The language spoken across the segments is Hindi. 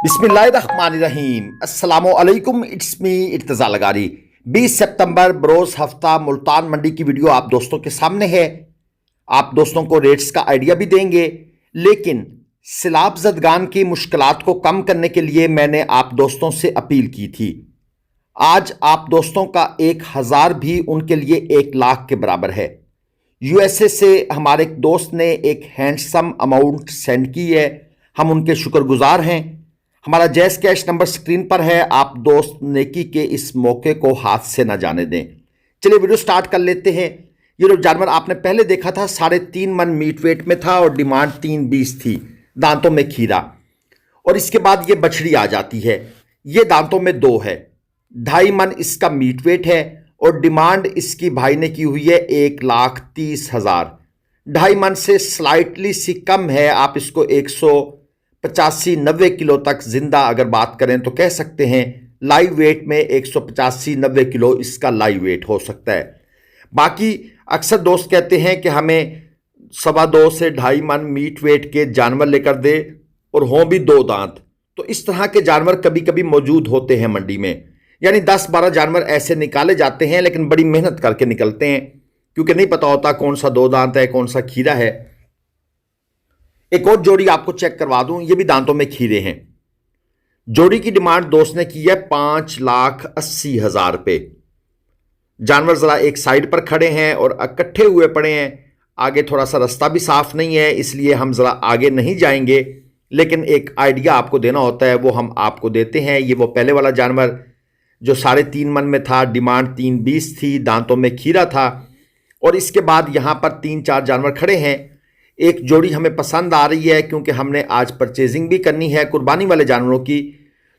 बिस्मिल्लाहिर्रहमानिर्रहीम अस्सलामु अलैकुम। It's me Irtaza लगारी। 20 सितंबर बरोज़ हफ्ता मुल्तान मंडी की वीडियो आप दोस्तों के सामने है। आप दोस्तों को रेट्स का आइडिया भी देंगे, लेकिन सैलाब ज़दगान की मुश्किलात को कम करने के लिए मैंने आप दोस्तों से अपील की थी। आज आप दोस्तों का 1000 भी उनके लिए 1 लाख के बराबर है। यूएसए से हमारे एक दोस्त ने एक हैंडसम अमाउंट सेंड की है, हम उनके शुक्रगुजार हैं। हमारा जैज़ कैश नंबर स्क्रीन पर है। आप दोस्त नेकी के इस मौके को हाथ से ना जाने दें। चलिए वीडियो स्टार्ट कर लेते हैं। ये जो जानवर आपने पहले देखा था 3.5 मन मीट वेट में था और डिमांड 320 थी, दांतों में खीरा। और इसके बाद ये बछड़ी आ जाती है, ये दांतों में 2 है, 2.5 मन इसका मीट वेट है और डिमांड इसकी भाई ने की हुई है 1,30,000। 2.5 मन से स्लाइटली सी कम है। आप इसको 185-90 किलो तक जिंदा अगर बात करें तो कह सकते हैं। लाइव वेट में 185-90 किलो इसका लाइव वेट हो सकता है। बाकी अक्सर दोस्त कहते हैं कि हमें 2.25 से 2.5 मन मीट वेट के जानवर लेकर दे और हों भी 2 दांत। तो इस तरह के जानवर कभी कभी मौजूद होते हैं मंडी में, यानी 10-12 जानवर ऐसे निकाले जाते हैं, लेकिन बड़ी मेहनत करके निकलते हैं क्योंकि नहीं पता होता कौन सा 2 दांत है, कौन सा खीरा है। एक और जोड़ी आपको चेक करवा दूं, ये भी दांतों में खीरे हैं। जोड़ी की डिमांड दोस्त ने की है 5,80,000 रुपये। जानवर जरा एक साइड पर खड़े हैं और इकट्ठे हुए पड़े हैं। आगे थोड़ा सा रास्ता भी साफ नहीं है, इसलिए हम जरा आगे नहीं जाएंगे, लेकिन एक आइडिया आपको देना होता है, वो हम आपको देते हैं। ये वो पहले वाला जानवर जो 3.5 मन में था, डिमांड 320 थी, दांतों में खीरा था। और इसके बाद यहां पर 3-4 जानवर खड़े हैं। एक जोड़ी हमें पसंद आ रही है क्योंकि हमने आज परचेजिंग भी करनी है कुर्बानी वाले जानवरों की,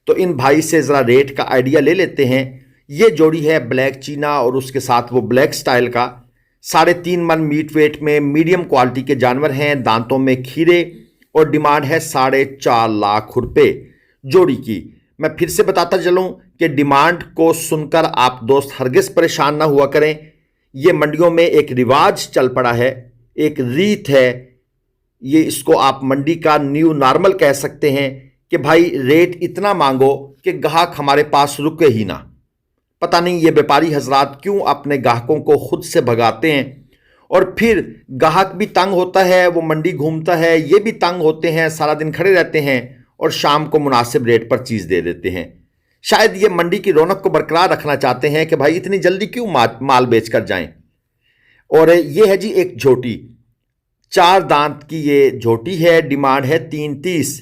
तो इन भाई से ज़रा रेट का आइडिया ले लेते हैं। ये जोड़ी है ब्लैक चीना और उसके साथ वो ब्लैक स्टाइल का। 3.5 मन मीट वेट में मीडियम क्वालिटी के जानवर हैं, दांतों में खीरे और डिमांड है 4.5 लाख रुपये जोड़ी की। मैं फिर से बताता चलूँ कि डिमांड को सुनकर आप दोस्त हरगिज़ परेशान ना हुआ करें। ये मंडियों में एक रिवाज चल पड़ा है, एक रीत है। ये इसको आप मंडी का न्यू नॉर्मल कह सकते हैं कि भाई रेट इतना मांगो कि ग्राहक हमारे पास रुके ही ना। पता नहीं ये व्यापारी हजरात क्यों अपने ग्राहकों को खुद से भगाते हैं, और फिर ग्राहक भी तंग होता है, वो मंडी घूमता है, ये भी तंग होते हैं, सारा दिन खड़े रहते हैं और शाम को मुनासिब रेट पर चीज़ दे देते हैं। शायद ये मंडी की रौनक को बरकरार रखना चाहते हैं कि भाई इतनी जल्दी क्यों माल बेच कर जाएं। और ये है जी एक झोटी, 4 दांत की ये झोटी है, डिमांड है 330।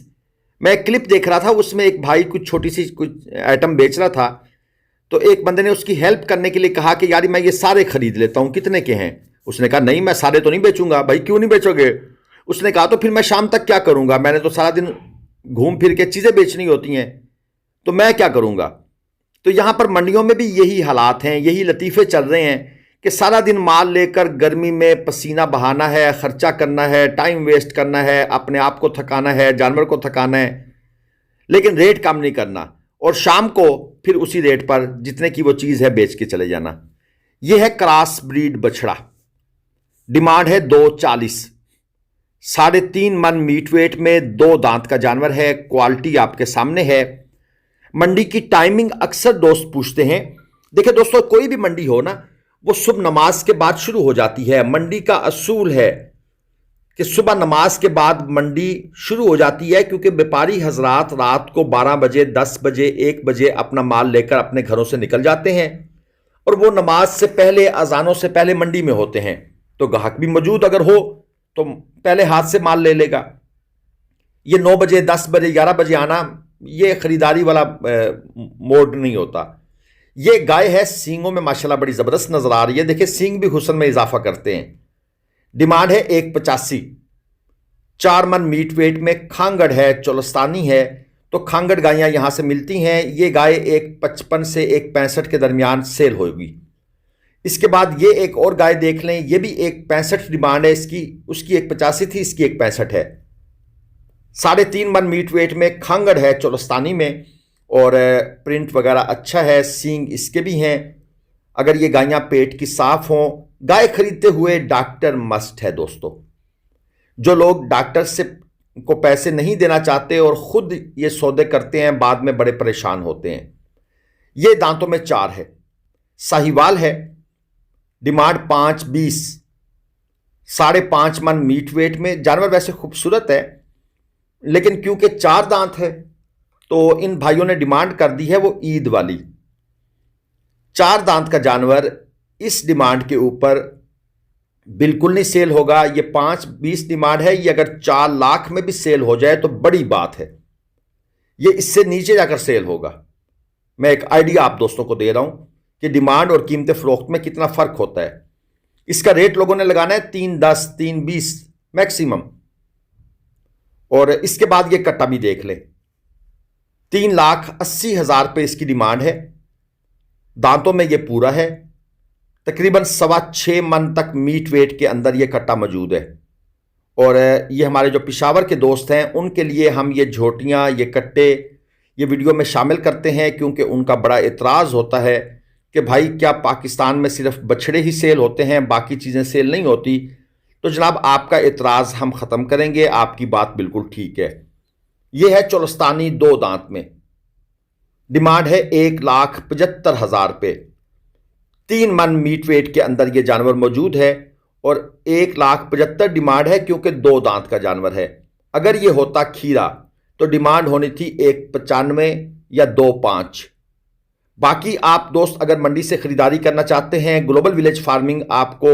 मैं क्लिप देख रहा था, उसमें एक भाई कुछ छोटी सी कुछ आइटम बेच रहा था, तो एक बंदे ने उसकी हेल्प करने के लिए कहा कि यार मैं ये सारे खरीद लेता हूँ, कितने के हैं। उसने कहा नहीं मैं सारे तो नहीं बेचूंगा। भाई क्यों नहीं बेचोगे? उसने कहा तो फिर मैं शाम तक क्या करूंगा, मैंने तो सारा दिन घूम फिर के चीज़ें बेचनी होती हैं, तो मैं क्या करूंगा। तो यहाँ पर मंडियों में भी यही हालात हैं, यही लतीफ़े चल रहे हैं कि सारा दिन माल लेकर गर्मी में पसीना बहाना है, खर्चा करना है, टाइम वेस्ट करना है, अपने आप को थकाना है, जानवर को थकाना है, लेकिन रेट कम नहीं करना, और शाम को फिर उसी रेट पर जितने की वो चीज़ है बेच के चले जाना। यह है क्रॉस ब्रीड बछड़ा, डिमांड है 240। 3.5 मन मीट वेट में 2 दांत का जानवर है, क्वालिटी आपके सामने है। मंडी की टाइमिंग अक्सर दोस्त पूछते हैं। देखिए दोस्तों, कोई भी मंडी हो ना, वो सुबह नमाज के बाद शुरू हो जाती है। मंडी का असूल है कि सुबह नमाज के बाद मंडी शुरू हो जाती है, क्योंकि व्यापारी हजरात रात को 12 बजे, 10 बजे, 1 बजे अपना माल लेकर अपने घरों से निकल जाते हैं, और वो नमाज से पहले, अजानों से पहले मंडी में होते हैं। तो ग्राहक भी मौजूद अगर हो तो पहले हाथ से माल ले लेगा। ये 9 बजे, 10 बजे, 11 बजे आना, ये खरीदारी वाला मोड नहीं होता। ये गाय है, सींगों में माशाल्लाह बड़ी ज़बरदस्त नज़र आ रही है। देखिए सींग भी हुस्न में इजाफा करते हैं। डिमांड है 185। 4 मन मीट वेट में, खांगड़ है, चोलस्तानी है, तो खांगड़ गायें यहाँ से मिलती हैं। ये गाय 155 से 165 के दरमियान सेल होगी। इसके बाद ये एक और गाय देख लें, ये भी 165 डिमांड है इसकी, उसकी 185 थी, इसकी 165 है। 3.5 मन मीट वेट में, खांगड़ है, चोलस्तानी में, और प्रिंट वगैरह अच्छा है, सींग इसके भी हैं। अगर ये गायें पेट की साफ हों, गाय खरीदते हुए डॉक्टर मस्ट है दोस्तों। जो लोग डॉक्टर से को पैसे नहीं देना चाहते और खुद ये सौदे करते हैं, बाद में बड़े परेशान होते हैं। ये दांतों में 4 है, साहिवाल है, डिमांड 5-20, 5.5 मन मीट वेट में। जानवर वैसे खूबसूरत है, लेकिन क्योंकि 4 दांत है तो इन भाइयों ने डिमांड कर दी है वो ईद वाली। 4 दांत का जानवर इस डिमांड के ऊपर बिल्कुल नहीं सेल होगा। ये 5-20 डिमांड है, ये अगर 4 लाख में भी सेल हो जाए तो बड़ी बात है। ये इससे नीचे जाकर सेल होगा। मैं एक आइडिया आप दोस्तों को दे रहा हूं कि डिमांड और कीमत फरोख्त में कितना फर्क होता है। इसका रेट लोगों ने लगाना है 310, 320 मैक्सिमम। और इसके बाद ये कट्टा भी देख ले, 3,80,000 रुपये इसकी डिमांड है। दांतों में ये पूरा है, तकरीबन 6.25 मन तक मीट वेट के अंदर ये कट्टा मौजूद है। और ये हमारे जो पेशावर के दोस्त हैं उनके लिए हम ये झोटियाँ, ये कट्टे ये वीडियो में शामिल करते हैं, क्योंकि उनका बड़ा एतराज़ होता है कि भाई क्या पाकिस्तान में सिर्फ बछड़े ही सेल होते हैं, बाकी चीज़ें सेल नहीं होती। तो जनाब आपका एतराज़ हम ख़त्म करेंगे, आपकी बात बिल्कुल ठीक है। ये है चोलस्तानी 2 दांत में, डिमांड है 1,75,000 रुपये। 3 मन मीट वेट के अंदर ये जानवर मौजूद है और 1,75,000 डिमांड है, क्योंकि 2 दांत का जानवर है। अगर ये होता खीरा तो डिमांड होनी थी 1,95 या 2,5। बाकी आप दोस्त अगर मंडी से ख़रीदारी करना चाहते हैं, ग्लोबल विलेज फार्मिंग आपको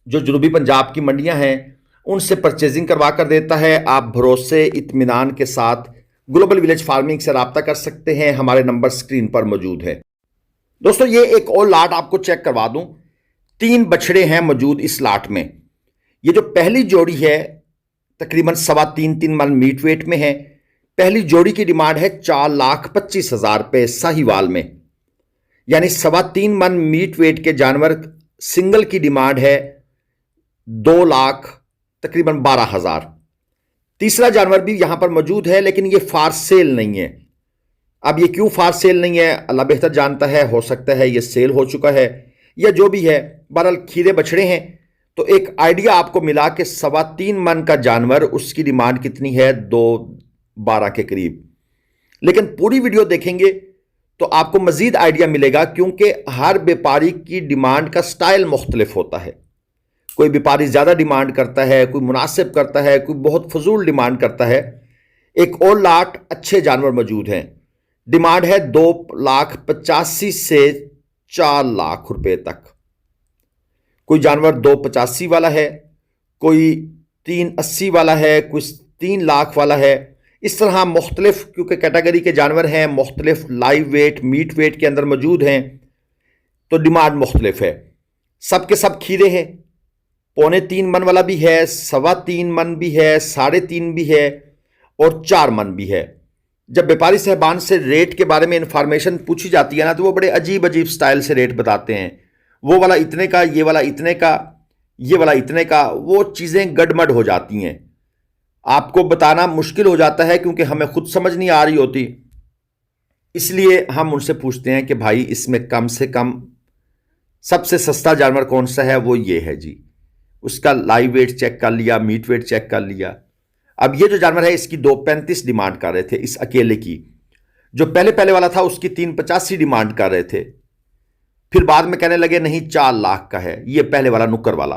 जो जनूबी पंजाब की मंडियां हैं उनसे परचेजिंग करवा कर देता है। आप भरोसे इत्मीनान के साथ ग्लोबल विलेज फार्मिंग से रब्ता कर सकते हैं। हमारे नंबर स्क्रीन पर मौजूद है। दोस्तों ये एक और लाट आपको चेक करवा दूं, 3 बछड़े हैं मौजूद इस लाट में। ये जो पहली जोड़ी है तकरीबन 3.25 मन मीट वेट में है। पहली जोड़ी की डिमांड है 4,25,000 रुपये साहिवाल में, यानी 3.25 मन मीट वेट के जानवर सिंगल की डिमांड है 2 लाख तकरीबन 12,000। तीसरा जानवर भी यहां पर मौजूद है, लेकिन ये फार सेल नहीं है। अब ये क्यों फार सेल नहीं है अल्लाह बेहतर जानता है, हो सकता है ये सेल हो चुका है या जो भी है। बहरहाल खीरे बछड़े हैं तो एक आइडिया आपको मिला कि 3.25 मन का जानवर, उसकी डिमांड कितनी है 2.12 के करीब। लेकिन पूरी वीडियो देखेंगे तो आपको मजीद आइडिया मिलेगा, क्योंकि हर व्यापारी की डिमांड का स्टाइल मुख्तलिफ होता है। कोई व्यापारी ज़्यादा डिमांड करता है, कोई मुनासिब करता है, कोई बहुत फजूल डिमांड करता है। एक और लाट अच्छे जानवर मौजूद हैं, डिमांड है 2,85,000 से 4 लाख रुपए तक। कोई जानवर 2,85 वाला है, कोई 3,80 वाला है, कोई 3 लाख वाला है। इस तरह मुख्तलिफ, क्योंकि कैटेगरी के जानवर हैं, मुख्तलिफ लाइव वेट मीट वेट के अंदर मौजूद हैं, तो डिमांड मुख्तलिफ है। सब के सब खीरे हैं, 3.25 मन वाला भी है, 3.25 मन भी है, 3.5 भी है और 4 मन भी है। जब व्यापारी साहबान से रेट के बारे में इंफॉर्मेशन पूछी जाती है ना, तो वो बड़े अजीब अजीब स्टाइल से रेट बताते हैं। वो वाला इतने का, ये वाला इतने का, ये वाला इतने का। वो चीज़ें गड़मड़ हो जाती हैं, आपको बताना मुश्किल हो जाता है, क्योंकि हमें खुद समझ नहीं आ रही होती। इसलिए हम उनसे पूछते हैं कि भाई इसमें कम से कम सबसे सस्ता जानवर कौन सा है? वो ये है जी। उसका लाइव वेट चेक कर लिया, मीट वेट चेक कर लिया। अब ये जो जानवर है इसकी 2,35 डिमांड कर रहे थे, इस अकेले की। जो पहले वाला था उसकी 3,85 डिमांड कर रहे थे। फिर बाद में कहने लगे नहीं 4 लाख का है, ये पहले वाला नुक्कर वाला।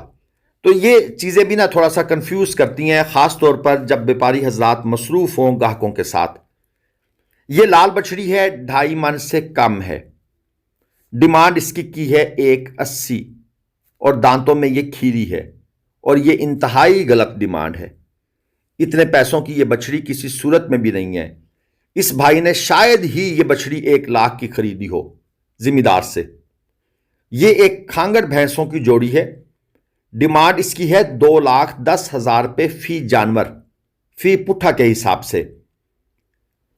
तो ये चीज़ें भी ना थोड़ा सा कंफ्यूज करती हैं, ख़ास तौर पर जब व्यापारी हजरात मसरूफ़ हों ग्राहकों के साथ। ये लाल बछड़ी है, 2.5 मन से कम है, डिमांड इसकी की है 1,80 और दांतों में ये खीरी है और ये इंतहाई गलत डिमांड है। इतने पैसों की ये बछड़ी किसी सूरत में भी नहीं है। इस भाई ने शायद ही ये बछड़ी 1 लाख की खरीदी हो जिम्मेदार से। ये एक खांगड़ भैंसों की जोड़ी है, डिमांड इसकी है 2,10,000 रुपये फी जानवर, फी पुट्ठा के हिसाब से।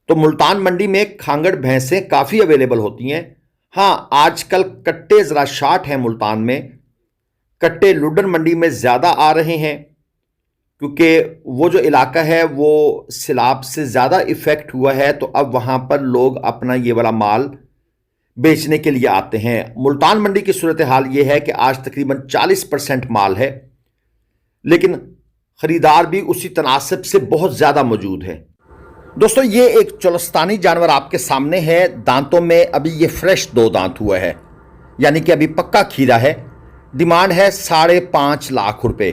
तो मुल्तान मंडी में खांगड़ भैंसें काफ़ी अवेलेबल होती हैं। हाँ, आजकल कट्टे ज़रा शार्ट हैं मुल्तान में, कट्टे लुडन मंडी में ज़्यादा आ रहे हैं, क्योंकि वो जो इलाका है वो सैलाब से ज़्यादा इफ़ेक्ट हुआ है। तो अब वहाँ पर लोग अपना ये वाला माल बेचने के लिए आते हैं। मुल्तान मंडी की सूरत हाल ये है कि आज तकरीबन 40% माल है, लेकिन खरीदार भी उसी तनासिब से बहुत ज़्यादा मौजूद है। दोस्तों ये एक चोलस्तानी जानवर आपके सामने है। दांतों में अभी ये फ्रेश 2 दांत हुआ है, यानी कि अभी पक्का खीरा है। डिमांड है 5.5 लाख रुपए।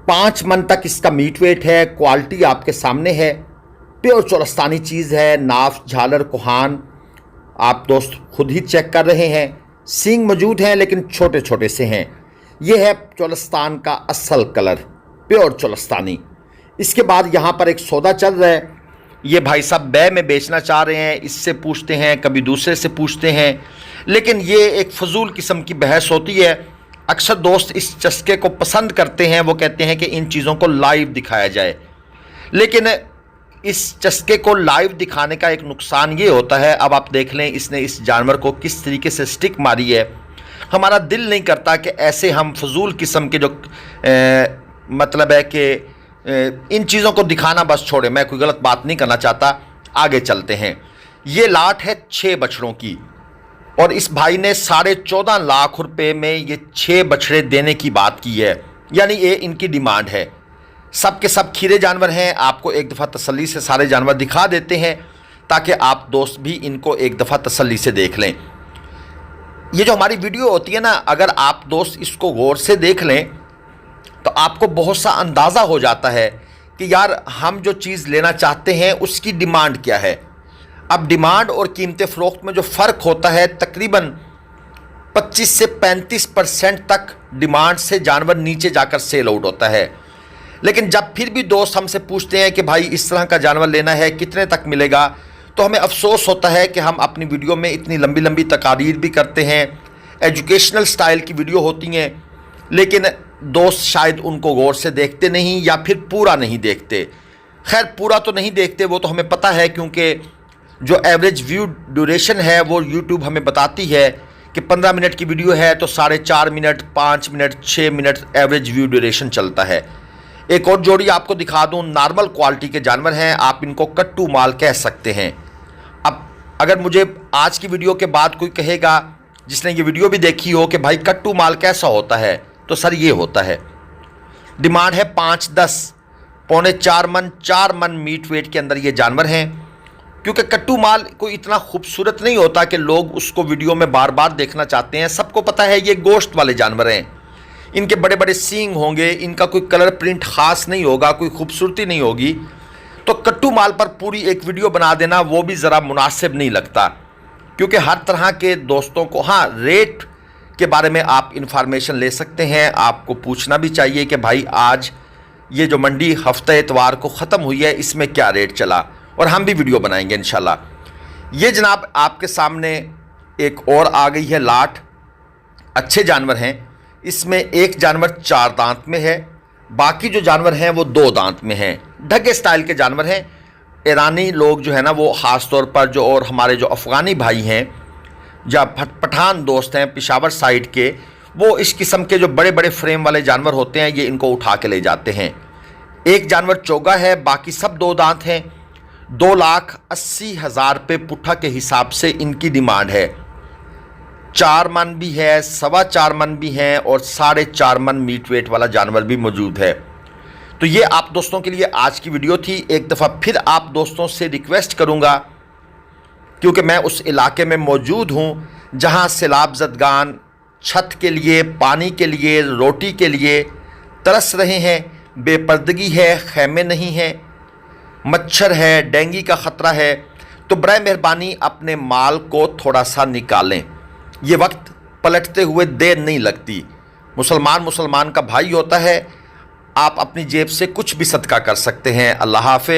5 मन तक इसका मीट वेट है। क्वालिटी आपके सामने है, प्योर चोलस्तानी चीज़ है। नाफ, झालर, कोहान आप दोस्त खुद ही चेक कर रहे हैं। सींग मौजूद हैं लेकिन छोटे छोटे से हैं। यह है चोलस्तान का असल कलर, प्योर चोलस्तानी। इसके बाद यहाँ पर एक सौदा चल रहा है। ये भाई साहब बै में बेचना चाह रहे हैं, इससे पूछते हैं, कभी दूसरे से पूछते हैं, लेकिन ये एक फजूल किस्म की बहस होती है। अक्सर दोस्त इस चस्के को पसंद करते हैं, वो कहते हैं कि इन चीज़ों को लाइव दिखाया जाए, लेकिन इस चस्के को लाइव दिखाने का एक नुकसान ये होता है। अब आप देख लें इसने इस जानवर को किस तरीके से स्टिक मारी है। हमारा दिल नहीं करता कि ऐसे हम फजूल किस्म के जो मतलब है कि इन चीज़ों को दिखाना बस छोड़े। मैं कोई गलत बात नहीं करना चाहता, आगे चलते हैं। ये लाट है 6 बछड़ों की और इस भाई ने 14.5 लाख रुपए में ये 6 बछड़े देने की बात की है, यानी ये इनकी डिमांड है। सब के सब खीरे जानवर हैं। आपको एक दफ़ा तसल्ली से सारे जानवर दिखा देते हैं ताकि आप दोस्त भी इनको एक दफ़ा तसल्ली से देख लें। ये जो हमारी वीडियो होती है ना, अगर आप दोस्त इसको गौर से देख लें तो आपको बहुत सा अंदाज़ा हो जाता है कि यार हम जो चीज़ लेना चाहते हैं उसकी डिमांड क्या है। अब डिमांड और कीमत फ़रोख्त में जो फ़र्क होता है तकरीबन 25 से 35% तक डिमांड से जानवर नीचे जाकर सेल आउट होता है। लेकिन जब फिर भी दोस्त हमसे पूछते हैं कि भाई इस तरह का जानवर लेना है, कितने तक मिलेगा, तो हमें अफसोस होता है कि हम अपनी वीडियो में इतनी लंबी लंबी तकारीर भी करते हैं, एजुकेशनल स्टाइल की वीडियो होती हैं, लेकिन दोस्त शायद उनको गौर से देखते नहीं या फिर पूरा नहीं देखते। खैर पूरा तो नहीं देखते, वो तो हमें पता है, क्योंकि जो एवरेज व्यू ड्यूरेशन है वो यूट्यूब हमें बताती है कि 15 मिनट की वीडियो है तो 4.5 minute, 5 minute, 6 minute average view duration चलता है। एक और जोड़ी आपको दिखा दूं, नॉर्मल क्वालिटी के जानवर हैं, आप इनको कट्टू माल कह सकते हैं। अब अगर मुझे आज की वीडियो के बाद कोई कहेगा जिसने ये वीडियो भी देखी हो कि भाई कट्टू माल कैसा होता है, तो सर ये होता है। डिमांड है 5-10, 3.25 मन, 4 मन मीट वेट के अंदर ये जानवर हैं। क्योंकि कट्टू माल कोई इतना खूबसूरत नहीं होता कि लोग उसको वीडियो में बार बार देखना चाहते हैं। सबको पता है ये गोश्त वाले जानवर हैं, इनके बड़े बड़े सींग होंगे, इनका कोई कलर प्रिंट ख़ास नहीं होगा, कोई खूबसूरती नहीं होगी, तो कट्टू माल पर पूरी एक वीडियो बना देना वो भी ज़रा मुनासिब नहीं लगता। क्योंकि हर तरह के दोस्तों को, हाँ, रेट के बारे में आप इंफॉर्मेशन ले सकते हैं। आपको पूछना भी चाहिए कि भाई आज ये जो मंडी हफ्ते इतवार को ख़त्म हुई है इसमें क्या रेट चला, और हम भी वीडियो बनाएंगे इंशाल्लाह। ये जनाब आपके सामने एक और आ गई है लाट। अच्छे जानवर हैं, इसमें एक जानवर 4 दांत में है, बाकी जो जानवर हैं वो 2 दांत में हैं। ढगे स्टाइल के जानवर हैं। ईरानी लोग जो है ना, वो ख़ास तौर पर जो, और हमारे जो अफ़गानी भाई हैं या पठान दोस्त हैं पेशावर साइड के, वो इस किस्म के जो बड़े बड़े फ्रेम वाले जानवर होते हैं ये इनको उठा के ले जाते हैं। एक जानवर चोगा है, बाकी सब 2 दांत हैं। 2,80,000 रुपये पुट्ठा के हिसाब से इनकी डिमांड है। 4 मन भी है, 4.25 मन भी हैं और 4.5 मन मीट वेट वाला जानवर भी मौजूद है। तो ये आप दोस्तों के लिए आज की वीडियो थी। एक दफ़ा फिर आप दोस्तों से रिक्वेस्ट करूँगा, क्योंकि मैं उस इलाके में मौजूद हूँ जहाँ सैलाब ज़दगान छत के लिए, पानी के लिए, रोटी के लिए तरस रहे हैं। बेपर्दगी है, खैमे नहीं हैं, मच्छर है, डेंगू का ख़तरा है। तो बराए मेहरबानी अपने माल को थोड़ा सा निकालें। ये वक्त पलटते हुए देर नहीं लगती। मुसलमान का भाई होता है। आप अपनी जेब से कुछ भी सदका कर सकते हैं। अल्लाह हाफ़िज़।